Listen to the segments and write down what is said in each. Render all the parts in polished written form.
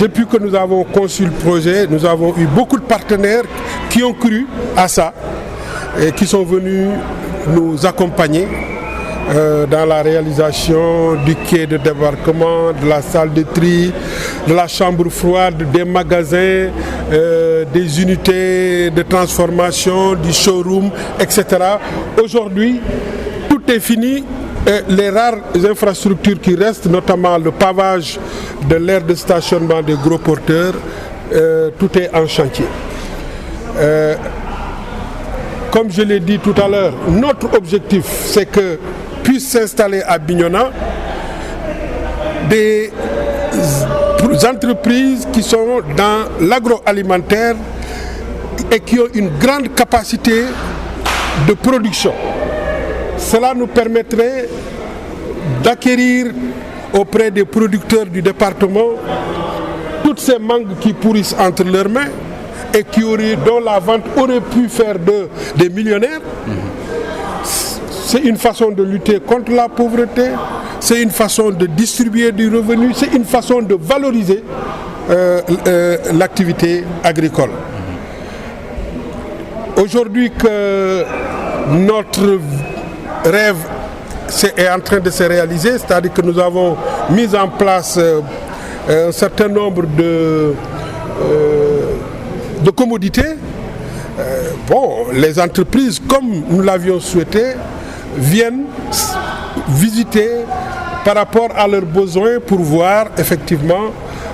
depuis que nous avons conçu le projet, nous avons eu beaucoup de partenaires qui ont cru à ça et qui sont venus nous accompagner dans la réalisation du quai de débarquement, de la salle de tri, de la chambre froide, des magasins, des unités de transformation, du showroom, etc. Aujourd'hui, tout est fini. Et les rares infrastructures qui restent, notamment le pavage de l'aire de stationnement des gros porteurs, tout est en chantier. Comme je l'ai dit tout à l'heure, notre objectif, c'est que puissent s'installer à Bignona des entreprises qui sont dans l'agroalimentaire et qui ont une grande capacité de production. Cela nous permettrait d'acquérir auprès des producteurs du département toutes ces mangues qui pourrissent entre leurs mains et dont la vente aurait pu faire des millionnaires. C'est une façon de lutter contre la pauvreté, c'est une façon de distribuer du revenu, c'est une façon de valoriser l'activité agricole. Aujourd'hui que notre rêve est en train de se réaliser, c'est-à-dire que nous avons mis en place un certain nombre de commodités. Les entreprises, comme nous l'avions souhaité, viennent visiter par rapport à leurs besoins pour voir effectivement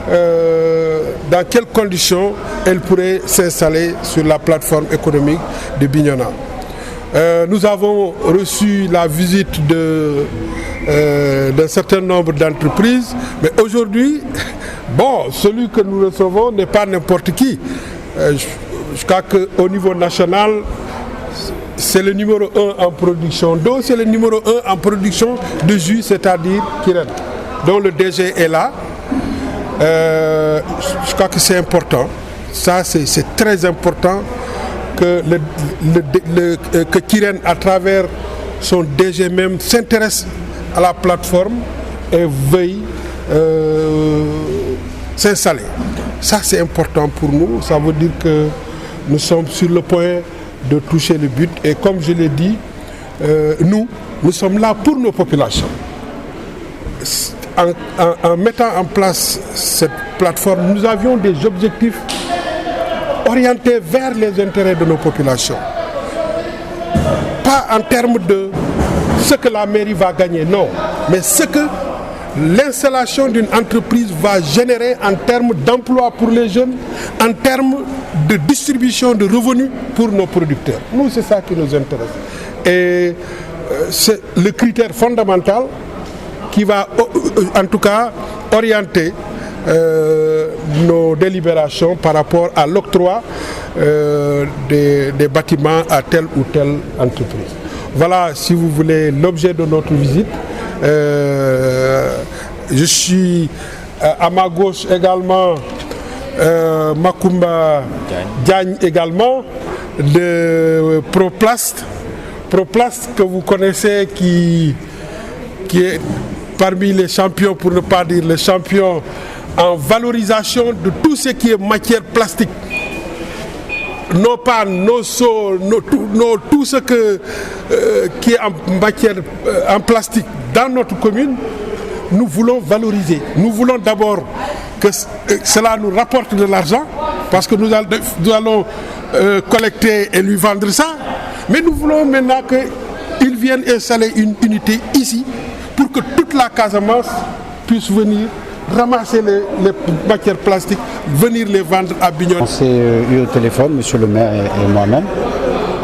dans quelles conditions elles pourraient s'installer sur la plateforme économique de Bignona. Nous avons reçu la visite d'un certain nombre d'entreprises, mais aujourd'hui, celui que nous recevons n'est pas n'importe qui. Je crois qu'au niveau national, c'est le numéro 1 en production d'eau, c'est le numéro 1 en production de jus, c'est-à-dire Kiren, dont le DG est là. Je crois que c'est important. Ça, c'est très important que que Kiren, à travers son DG même, s'intéresse à la plateforme et veuille s'installer. Ça, c'est important pour nous. Ça veut dire que nous sommes sur le point de toucher le but. Et comme je l'ai dit, nous sommes là pour nos populations. En mettant en place cette plateforme, nous avions des objectifs orientés vers les intérêts de nos populations. Pas en termes de ce que la mairie va gagner, non, mais ce que l'installation d'une entreprise va générer en termes d'emploi pour les jeunes, en termes de distribution de revenus pour nos producteurs. Nous, c'est ça qui nous intéresse. Et c'est le critère fondamental qui va, en tout cas, orienter nos délibérations par rapport à l'octroi des bâtiments à telle ou telle entreprise. Voilà, si vous voulez, l'objet de notre visite. Je suis à ma gauche également Makumba Diagne également de Proplast. Proplast que vous connaissez qui est parmi les champions, pour ne pas dire les champions, en valorisation de tout ce qui est matière plastique. Nos pannes, nos seaux, tout ce qui est en matière en plastique dans notre commune, nous voulons valoriser. Nous voulons d'abord que cela nous rapporte de l'argent, parce que nous allons collecter et lui vendre ça, mais nous voulons maintenant qu'ils viennent installer une unité ici pour que toute la Casamance puisse venir ramasser les matières plastiques, venir les vendre à Bignona. On s'est eu au téléphone, monsieur le maire et moi-même.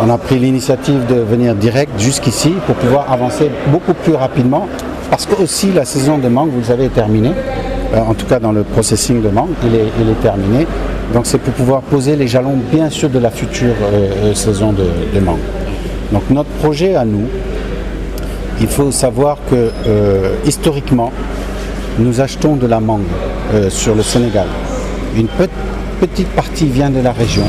On a pris l'initiative de venir direct jusqu'ici pour pouvoir avancer beaucoup plus rapidement, parce que aussi la saison de mangue, vous le savez, est terminée. En tout cas dans le processing de mangue, il est terminé. Donc c'est pour pouvoir poser les jalons bien sûr de la future saison de mangue. Donc notre projet à nous, il faut savoir que historiquement, nous achetons de la mangue sur le Sénégal. Une petite partie vient de la région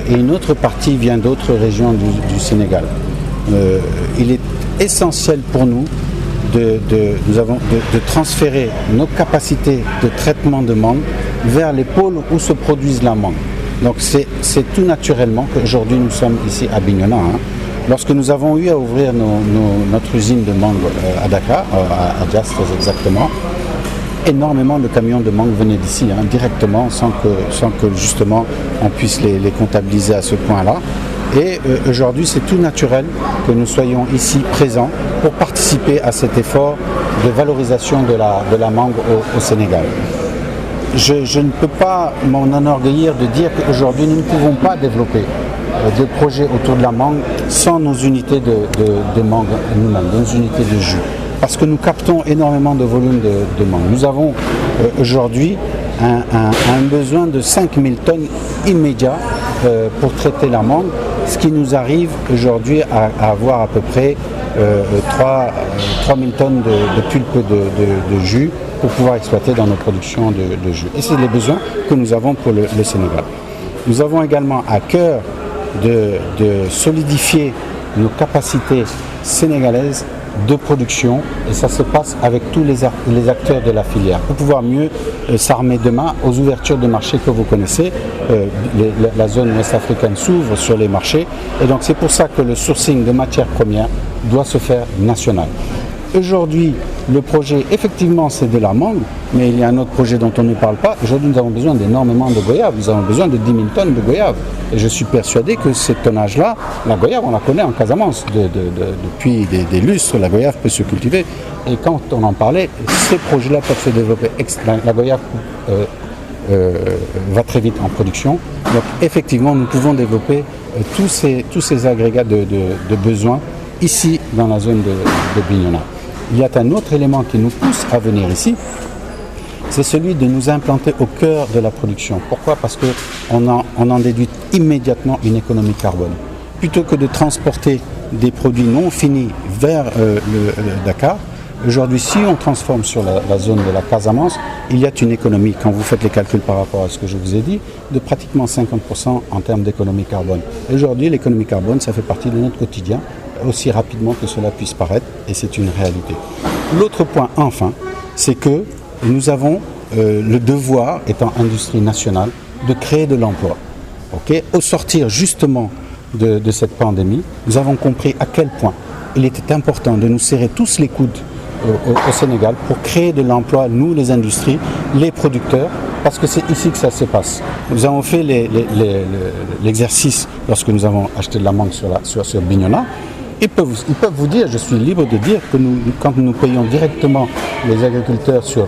et une autre partie vient d'autres régions du Sénégal. Il est essentiel pour nous de transférer nos capacités de traitement de mangue vers les pôles où se produisent la mangue. Donc c'est tout naturellement qu'aujourd'hui nous sommes ici à Bignona. Lorsque nous avons eu à ouvrir notre usine de mangue à Dakar, à Dias très exactement, énormément de camions de mangue venaient d'ici directement sans que justement on puisse les comptabiliser à ce point-là. Et aujourd'hui c'est tout naturel que nous soyons ici présents pour participer à cet effort de valorisation de la mangue au Sénégal. Je ne peux pas m'en enorgueillir de dire qu'aujourd'hui nous ne pouvons pas développer de projets autour de la mangue sans nos unités de mangue nous-mêmes, nos unités de jus. Parce que nous captons énormément de volume de mangue. Nous avons aujourd'hui un besoin de 5000 tonnes immédiats pour traiter la mangue, ce qui nous arrive aujourd'hui à avoir à peu près 3000 tonnes de pulpe de jus pour pouvoir exploiter dans nos productions de jus. Et c'est les besoins que nous avons pour le Sénégal. Nous avons également à cœur de solidifier nos capacités sénégalaises de production, et ça se passe avec tous les acteurs de la filière pour pouvoir mieux s'armer demain aux ouvertures de marché que vous connaissez. La zone ouest-africaine s'ouvre sur les marchés, et donc c'est pour ça que le sourcing de matières premières doit se faire national. Aujourd'hui, le projet, effectivement, c'est de la mangue, mais il y a un autre projet dont on ne parle pas. Aujourd'hui, nous avons besoin d'énormément de goyaves. Nous avons besoin de 10 000 tonnes de goyaves. Et je suis persuadé que ce tonnage-là, la goyave, on la connaît en Casamance. Depuis des lustres, la goyave peut se cultiver. Et quand on en parlait, ces projets-là peuvent se développer. La goyave va très vite en production. Donc, effectivement, nous pouvons développer tous ces agrégats de besoins ici, dans la zone de Bignona. Il y a un autre élément qui nous pousse à venir ici, c'est celui de nous implanter au cœur de la production. Pourquoi ? Parce qu'on en déduit immédiatement une économie carbone. Plutôt que de transporter des produits non finis vers le Dakar, aujourd'hui, si on transforme sur la zone de la Casamance, il y a une économie, quand vous faites les calculs par rapport à ce que je vous ai dit, de pratiquement 50% en termes d'économie carbone. Aujourd'hui, l'économie carbone, ça fait partie de notre quotidien, aussi rapidement que cela puisse paraître, et c'est une réalité. L'autre point, enfin, c'est que nous avons le devoir, étant industrie nationale, de créer de l'emploi. Au sortir justement de cette pandémie, nous avons compris à quel point il était important de nous serrer tous les coudes au Sénégal pour créer de l'emploi, nous les industries, les producteurs, parce que c'est ici que ça se passe. Nous avons fait l'exercice lorsque nous avons acheté de la mangue sur Bignona. Ils peuvent vous dire, je suis libre de dire que quand nous payons directement les agriculteurs sur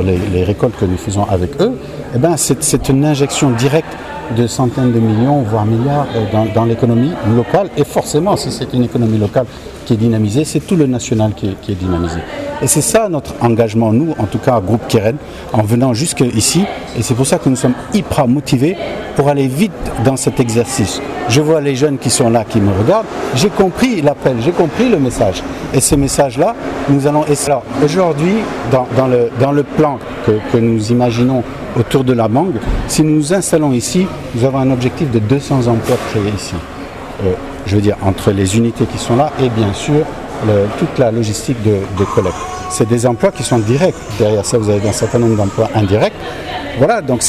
les récoltes que nous faisons avec eux, eh ben c'est une injection directe de centaines de millions, voire milliards dans l'économie locale. Et forcément, si c'est une économie locale qui est dynamisée, c'est tout le national qui est dynamisé. Et c'est ça notre engagement, nous, en tout cas, Groupe Keren, en venant jusqu'ici. Et c'est pour ça que nous sommes hyper motivés pour aller vite dans cet exercice. Je vois les jeunes qui sont là, qui me regardent. J'ai compris l'appel, j'ai compris le message. Et ce message-là, nous allons essayer. Alors, aujourd'hui, dans le plan que nous imaginons autour de la mangue, si nous nous installons ici, nous avons un objectif de 200 emplois créés ici. Je veux dire, entre les unités qui sont là et bien sûr, toute la logistique de collecte. C'est des emplois qui sont directs. Derrière ça, vous avez un certain nombre d'emplois indirects. Voilà, donc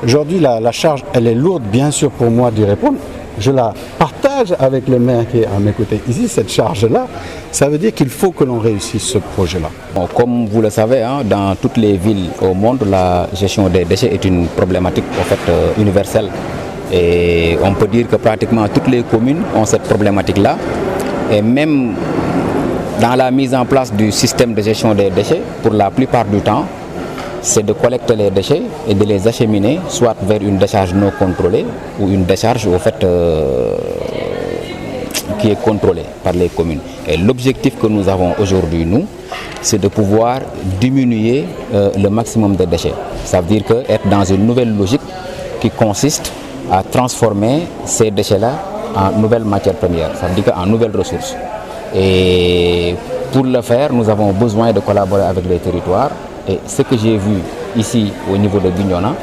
aujourd'hui, la charge, elle est lourde, bien sûr, pour moi d'y répondre. Je la partage avec le maire qui est à mes côtés ici, cette charge-là. Ça veut dire qu'il faut que l'on réussisse ce projet-là. Bon, comme vous le savez, dans toutes les villes au monde, la gestion des déchets est une problématique en fait, universelle. Et on peut dire que pratiquement toutes les communes ont cette problématique-là. Et même dans la mise en place du système de gestion des déchets, pour la plupart du temps, c'est de collecter les déchets et de les acheminer soit vers une décharge non contrôlée ou une décharge au fait, qui est contrôlée par les communes. Et l'objectif que nous avons aujourd'hui, nous, c'est de pouvoir diminuer le maximum de déchets. Ça veut dire être dans une nouvelle logique qui consiste à transformer ces déchets-là en nouvelles matières premières, ça veut dire en nouvelles ressources. Et pour le faire, nous avons besoin de collaborer avec les territoires. Et ce que j'ai vu ici au niveau de Bignona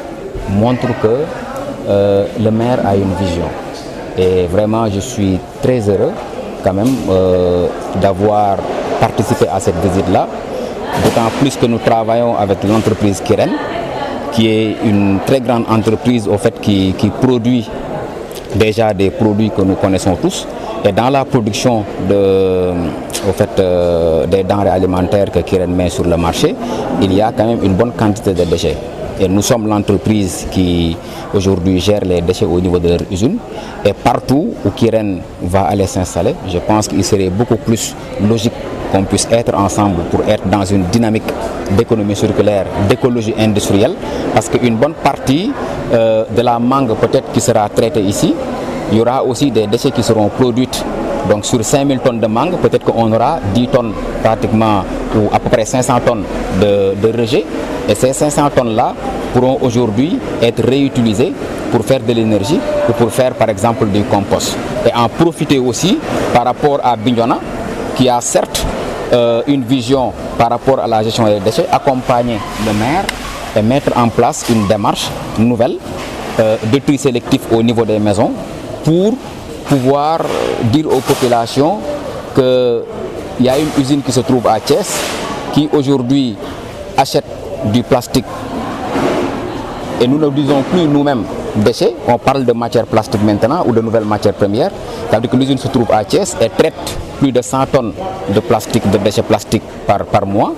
montre que le maire a une vision. Et vraiment, je suis très heureux quand même d'avoir participé à cette visite-là. D'autant plus que nous travaillons avec l'entreprise Keren, qui est une très grande entreprise au fait qui produit déjà des produits que nous connaissons tous. Et dans la production des denrées alimentaires que Kiren met sur le marché, il y a quand même une bonne quantité de déchets. Et nous sommes l'entreprise qui aujourd'hui gère les déchets au niveau de leur usine. Et partout où Kiren va aller s'installer, je pense qu'il serait beaucoup plus logique qu'on puisse être ensemble pour être dans une dynamique d'économie circulaire, d'écologie industrielle. Parce qu'une bonne partie de la mangue peut-être qui sera traitée ici, il y aura aussi des déchets qui seront produits. Donc sur 5000 tonnes de mangue, peut-être qu'on aura 10 tonnes pratiquement, ou à peu près 500 tonnes de rejets. Et ces 500 tonnes-là pourront aujourd'hui être réutilisées pour faire de l'énergie ou pour faire par exemple du compost. Et en profiter aussi par rapport à Bignona, qui a certes une vision par rapport à la gestion des déchets, accompagner le maire et mettre en place une démarche nouvelle de tri sélectif au niveau des maisons pour pouvoir dire aux populations qu'il y a une usine qui se trouve à Thiès qui aujourd'hui achète du plastique et nous ne disons plus nous-mêmes déchets, on parle de matières plastiques maintenant ou de nouvelles matières premières. Ça veut dire que l'usine se trouve à Thiès et traite plus de 100 tonnes de plastique, de déchets plastiques par mois.